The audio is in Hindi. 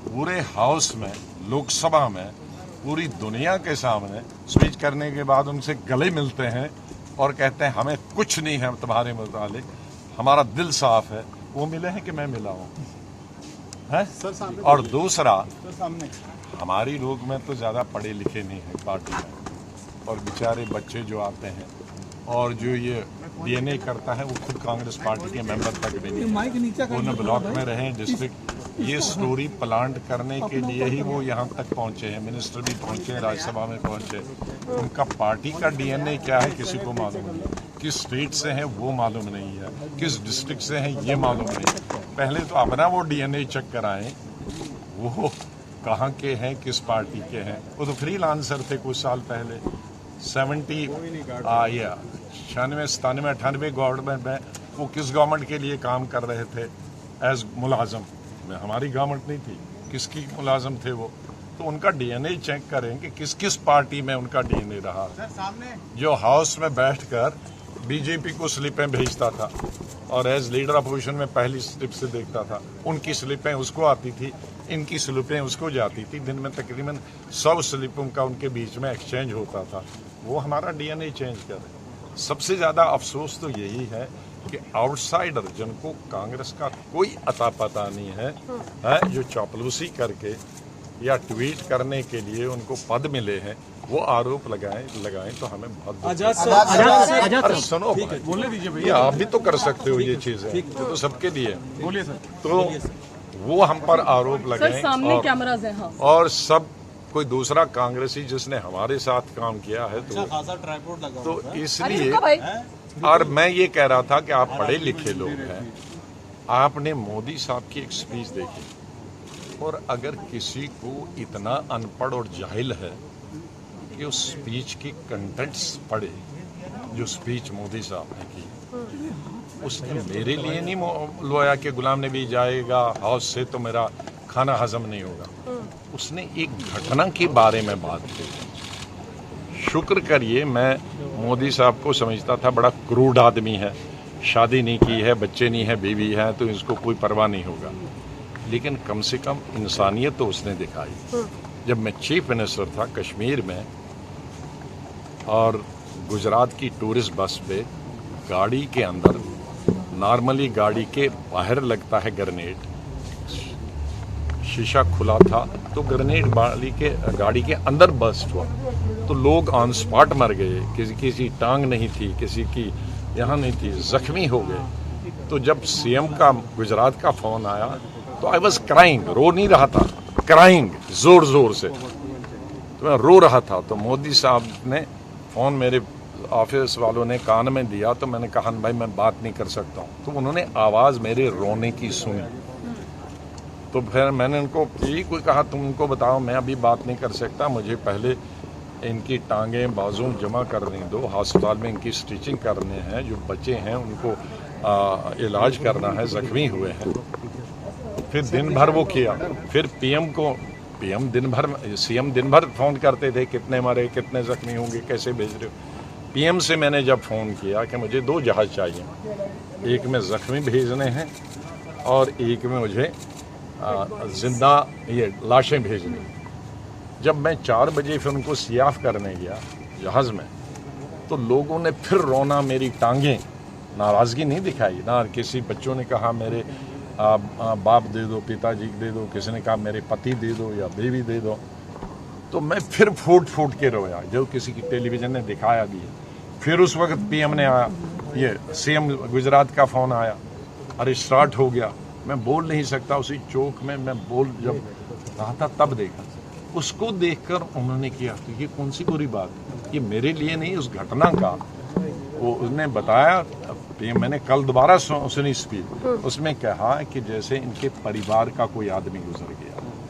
पूरे हाउस में, लोकसभा में, पूरी दुनिया के सामने स्पीच करने के बाद उनसे गले मिलते हैं और कहते हैं हमें कुछ नहीं है तुम्हारे मुतालिक, हमारा दिल साफ है। वो मिले हैं कि मैं मिला हूँ है? और दूसरा, हमारी लोग में तो ज़्यादा पढ़े लिखे नहीं है पार्टी में, और बेचारे बच्चे जो आते हैं और जो ये डीएनए करता है वो खुद कांग्रेस पार्टी के मेंबर तक भी नहीं, वो न ब्लॉक में रहे डिस्ट्रिक्ट। ये स्टोरी प्लांट करने के लिए ही वो यहाँ तक पहुँचे हैं, मिनिस्टर भी पहुँचे, राज्यसभा में पहुँचे। उनका पार्टी का डीएनए क्या है किसी को मालूम नहीं, किस स्टेट से है वो मालूम नहीं है, किस डिस्ट्रिक्ट से है ये मालूम नहीं। पहले तो अपना वो डीएनए चेक कराएं, वो कहाँ के हैं, किस पार्टी के हैं। वो तो फ्रीलांसर थे कुछ साल पहले, 96, 97, 98 गवर्नमेंट में वो किस गवर्नमेंट के लिए काम कर रहे थे एज मुलाजम, हमारी गवर्नमेंट नहीं थी, किसकी मुलाजम थे वो। तो उनका डीएनए चेक करें कि किस किस पार्टी में उनका डीएनए रहा। जो हाउस में बैठकर बीजेपी को स्लिपें भेजता था और एज लीडर अपोजिशन में पहली स्लिप से देखता था, उनकी स्लिपें उसको आती थी, इनकी स्लिपें उसको जाती थी। दिन में तकरीबन 100 स्लिपों का उनके बीच में एक्सचेंज होता था। वो हमारा डीएनए चेंज कर। सबसे ज़्यादा अफसोस तो यही है कि आउटसाइडर जिनको कांग्रेस का कोई अता पता नहीं है, जो चापलूसी करके या ट्वीट करने के लिए उनको पद मिले हैं, वो आरोप लगाएं तो हमें बहुत अरे सुनो, बोलने दीजिए भैया, आप भी तो कर सकते हो ये चीजें, तो सबके लिए बोलिए सर। तो वो हम पर आरोप लगाएं सामने कैमरास हैं, हाँ। और सब कोई दूसरा कांग्रेसी जिसने हमारे साथ काम किया है तो इसलिए। और मैं ये कह रहा था कि आप पढ़े लिखे लोग हैं, आपने मोदी साहब की एक स्पीच देखी, और अगर किसी को इतना अनपढ़ और जाहिल है कि उस स्पीच की कंटेंट्स पढ़े, जो स्पीच मोदी साहब ने की, उसने मेरे लिए नहीं लोया कि गुलाम नबी जाएगा हाउस से तो मेरा खाना हजम नहीं होगा। उसने एक घटना के बारे में बात की। शुक्र करिए, मैं मोदी साहब को समझता था बड़ा क्रूड आदमी है, शादी नहीं की है, बच्चे नहीं है, बीवी है, तो इसको कोई परवाह नहीं होगा। लेकिन कम से कम इंसानियत तो उसने दिखाई। जब मैं चीफ मिनिस्टर था कश्मीर में, और गुजरात की टूरिस्ट बस पे गाड़ी के अंदर, नॉर्मली गाड़ी के बाहर लगता है ग्रेनेड, शीशा खुला था तो ग्रेनेड गाड़ी के अंदर बस्ट हुआ, तो लोग ऑन स्पॉट मर गए। किसी टांग नहीं थी, किसी की यहाँ नहीं थी, जख्मी हो गए। तो जब सीएम का गुजरात का फोन आया तो आई वॉज क्राइंग, रो नहीं रहा था, क्राइंग जोर जोर से, तो मैं रो रहा था। तो मोदी साहब ने फोन मेरे ऑफिस वालों ने कान में दिया, तो मैंने कहा भाई मैं बात नहीं कर सकता हूँ। तो उन्होंने आवाज़ मेरे रोने की सुनी, तो फिर मैंने उनको यही कोई कहा तुम उनको बताओ मैं अभी बात नहीं कर सकता, मुझे पहले इनकी टांगें बाजू जमा करने दो, अस्पताल में इनकी स्टिचिंग करने हैं, जो बच्चे हैं उनको इलाज करना है, जख्मी हुए हैं। फिर दिन भर वो किया। फिर सीएम दिन भर फ़ोन करते थे, कितने मरे, कितने जख्मी होंगे, कैसे भेज रहे हो। पीएम से मैंने जब फ़ोन किया कि मुझे 2 जहाज़ चाहिए, एक में जख्मी भेजने हैं और एक में मुझे जिंदा ये लाशें भेजनी। जब मैं 4 बजे फिर उनको सियाफ करने गया जहाज़ में, तो लोगों ने फिर रोना, मेरी टांगें, नाराज़गी नहीं दिखाई ना। किसी बच्चों ने कहा मेरे बाप दे दो, पिताजी दे दो, किसी ने कहा मेरे पति दे दो या बीवी दे दो। तो मैं फिर फूट के रोया, जो किसी की टेलीविज़न ने दिखाया भी है। फिर उस वक्त पीएम ने आया, ये सीएम गुजरात का फ़ोन आया, अरे स्टार्ट हो गया। मैं बोल नहीं सकता, उसी चौक में मैं जब रहा था तब देखा। उसको देखकर उन्होंने किया तो ये कौन सी बुरी बात, ये मेरे लिए नहीं, उस घटना का वो उसने बताया। मैंने कल दोबारा सुनी स्पीच, उसमें कहा कि जैसे इनके परिवार का कोई आदमी गुजर गया।